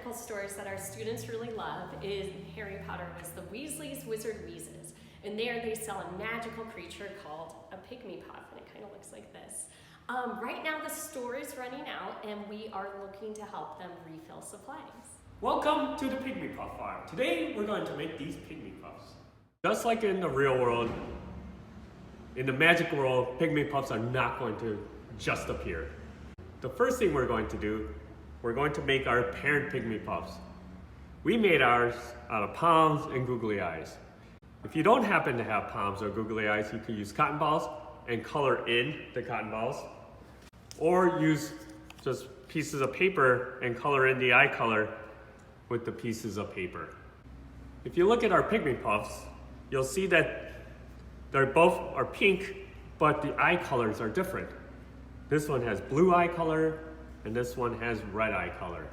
magical stories that our students really love is Harry Potter was the Weasley's Wizard Wheezes. And there they sell a magical creature called a Pygmy Puff, and it kind of looks like this. Right now the store is running out and we are looking to help them refill supplies. Welcome to the Pygmy Puff farm. Today we're going to make these Pygmy Puffs. Just like in the real world, in the magic world, Pygmy Puffs are not going to just appear. The first thing we're going to do, we're going to make our parent Pygmy Puffs. We made ours out of palms and googly eyes. If you don't happen to have palms or googly eyes, you could use cotton balls and color in the cotton balls, or use just pieces of paper and color in the eye color with the pieces of paper. If you look at our Pygmy Puffs, you'll see that they're both are pink, but the eye colors are different. This one has blue eye color, and this one has red eye color.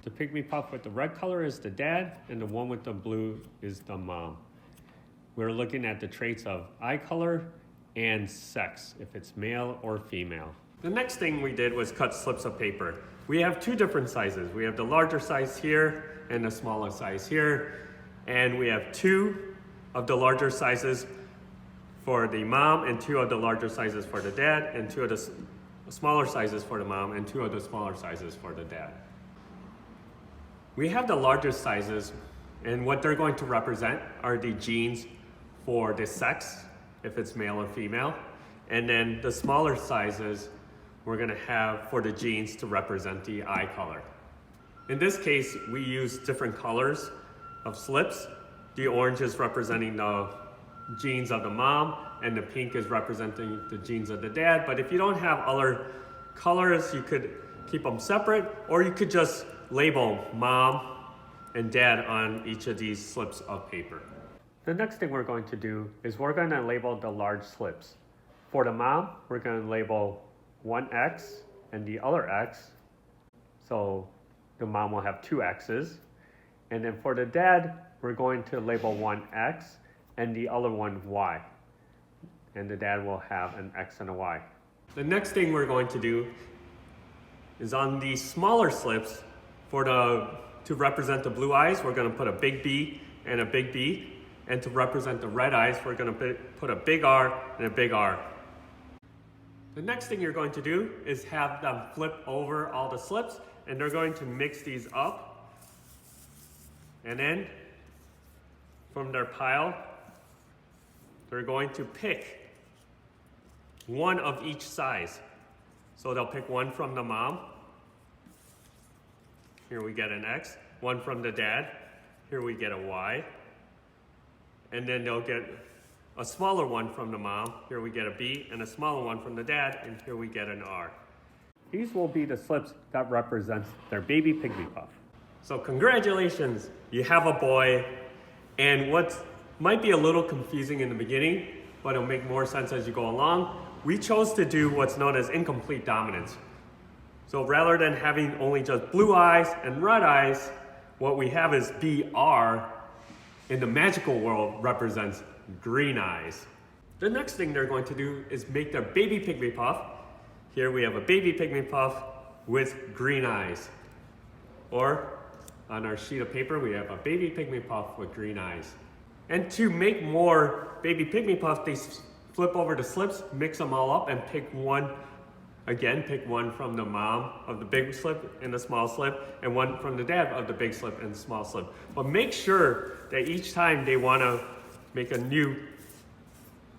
The Pygmy Puff with the red color is the dad, and the one with the blue is the mom. We're looking at the traits of eye color and sex, if it's male or female. The next thing we did was cut slips of paper. We have two different sizes. We have the larger size here and the smaller size here. And we have two of the larger sizes for the mom and two of the larger sizes for the dad, and two of the smaller sizes for the mom and two of the smaller sizes for the dad. We have the largest sizes, and what they're going to represent are the genes for the sex, if it's male or female. And then the smaller sizes we're going to have for the genes to represent the eye color. In this case, we use different colors of slips. The orange is representing the genes of the mom, and the pink is representing the genes of the dad. But if you don't have other colors, you could keep them separate, or you could just label mom and dad on each of these slips of paper. The next thing we're going to do is we're going to label the large slips. For the mom, we're going to label one X and the other X. So the mom will have two X's. And then for the dad, we're going to label one X and the other one Y. And the dad will have an X and a Y. The next thing we're going to do is on these smaller slips, to represent the blue eyes, we're going to put a big B and a big B. And to represent the red eyes, we're going to put a big R and a big R. The next thing you're going to do is have them flip over all the slips, and they're going to mix these up. And then from their pile, they're going to pick one of each size. So they'll pick one from the mom. Here we get an X. One from the dad. Here we get a Y. And then they'll get a smaller one from the mom. Here we get a B, and a smaller one from the dad, and here we get an R. These will be the slips that represent their baby Pygmy Puff. So congratulations, you have a boy. And what might be a little confusing in the beginning, but it'll make more sense as you go along, we chose to do what's known as incomplete dominance. So rather than having only just blue eyes and red eyes, what we have is BR in the magical world represents green eyes. The next thing they're going to do is make their baby Pygmy Puff. Here we have a baby Pygmy Puff with green eyes. Or on our sheet of paper, we have a baby Pygmy Puff with green eyes. And to make more baby Pygmy Puffs, they flip over the slips, mix them all up, and pick one. Again, pick one from the mom of the big slip and the small slip, and one from the dad of the big slip and the small slip. But make sure that each time they want to make a new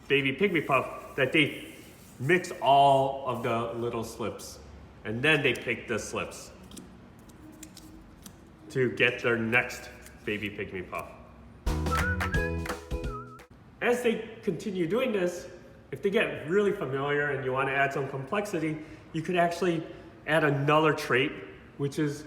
baby Pygmy Puff, that they mix all of the little slips, and then they pick the slips to get their next baby Pygmy Puff. As they continue doing this, if they get really familiar and you want to add some complexity, you could actually add another trait, which is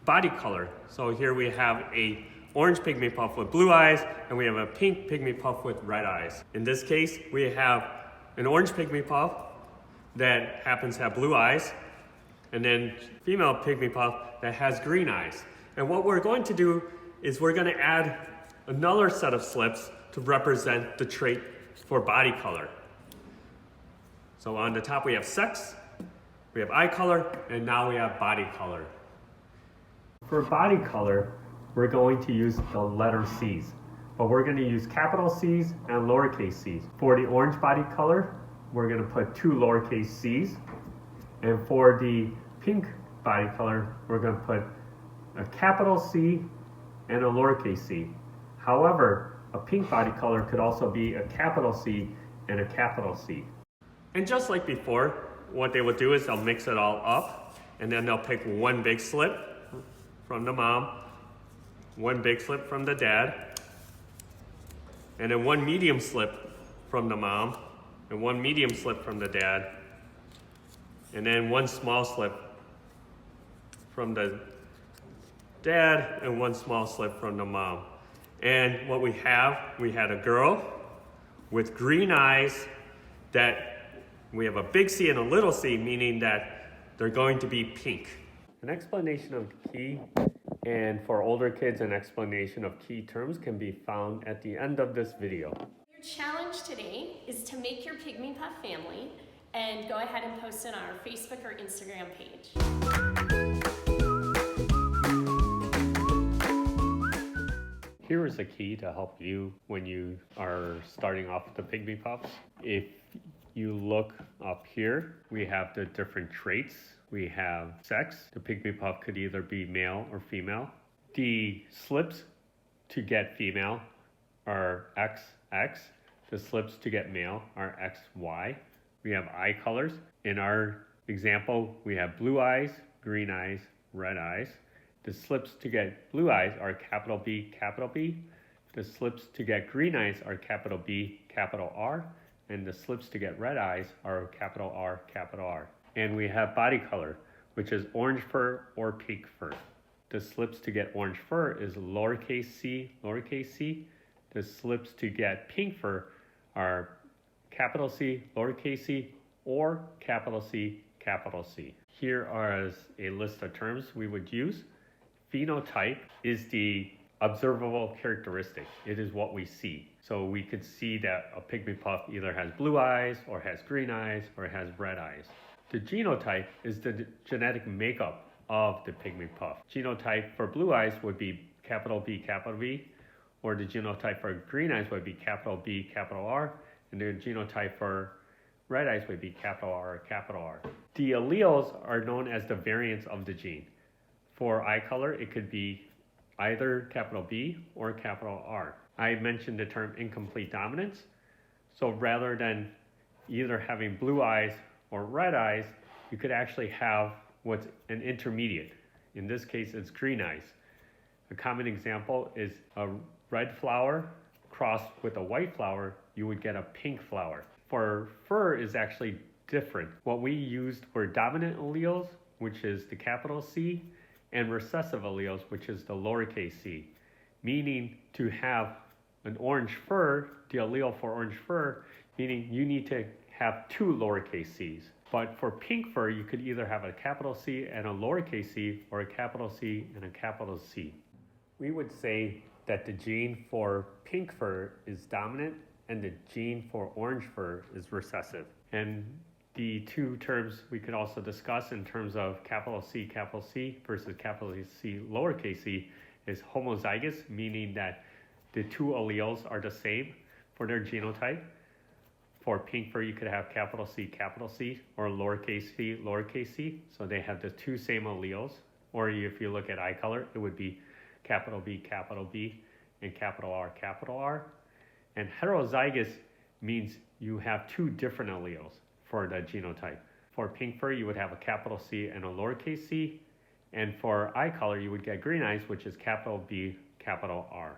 body color. So here we have a orange Pygmy Puff with blue eyes, and we have a pink Pygmy Puff with red eyes. In this case, we have an orange Pygmy Puff that happens to have blue eyes, and then female Pygmy Puff that has green eyes. And what we're going to do is we're going to add another set of slips to represent the trait for body color. So on the top we have sex, we have eye color, and now we have body color. For body color, we're going to use the letter C's, but we're going to use capital C's and lowercase c's. For the orange body color, we're going to put 2 lowercase c's, and for the pink body color, we're going to put a capital C and a lowercase c. However, a pink body color could also be a capital C and a capital C. And just like before, what they will do is they'll mix it all up, and then they'll pick one big slip from the mom, one big slip from the dad, and then one medium slip from the mom, and one medium slip from the dad, and then one small slip from the dad, and one small slip from the mom. And what we had a girl with green eyes that we have a big C and a little c, meaning that they're going to be pink. An explanation of key, and for older kids, an explanation of key terms can be found at the end of this video. Your challenge today is to make your Pygmy Puff family and go ahead and post it on our Facebook or Instagram page. Here is a key to help you when you are starting off with the Pygmy Puffs. If you look up here, we have the different traits. We have sex. The Pygmy Puff could either be male or female. The slips to get female are XX. The slips to get male are XY. We have eye colors. In our example, we have blue eyes, green eyes, red eyes. The slips to get blue eyes are capital B, capital B. The slips to get green eyes are capital B, capital R. And the slips to get red eyes are capital R, capital R. And we have body color, which is orange fur or pink fur. The slips to get orange fur is lowercase c, lowercase c. The slips to get pink fur are capital C, lowercase c, or capital C, capital C. Here are a list of terms we would use. Phenotype is the observable characteristic. It is what we see. So we could see that a Pygmy Puff either has blue eyes, or has green eyes, or has red eyes. The genotype is the genetic makeup of the Pygmy Puff. Genotype for blue eyes would be capital B, or the genotype for green eyes would be capital B, capital R, and the genotype for red eyes would be capital R, capital R. The alleles are known as the variants of the gene. For eye color, it could be either capital B or capital R. I mentioned the term incomplete dominance. So rather than either having blue eyes or red eyes, you could actually have what's an intermediate. In this case, it's green eyes. A common example is a red flower crossed with a white flower, you would get a pink flower. For fur is actually different. What we used were dominant alleles, which is the capital C, and recessive alleles, which is the lowercase c. Meaning to have an orange fur, the allele for orange fur, meaning you need to have 2 lowercase c's. But for pink fur, you could either have a capital C and a lowercase c, or a capital C and a capital C. We would say that the gene for pink fur is dominant and the gene for orange fur is recessive. And the two terms we could also discuss in terms of capital C versus capital C lowercase c is homozygous, meaning that the 2 alleles are the same for their genotype. For pink fur, you could have capital C, or lowercase c, so they have the 2 same alleles. Or if you look at eye color, it would be capital B, and capital R. And heterozygous means you have 2 different alleles for the genotype. For pink fur, you would have a capital C and a lowercase c. And for eye color, you would get green eyes, which is capital B, capital R.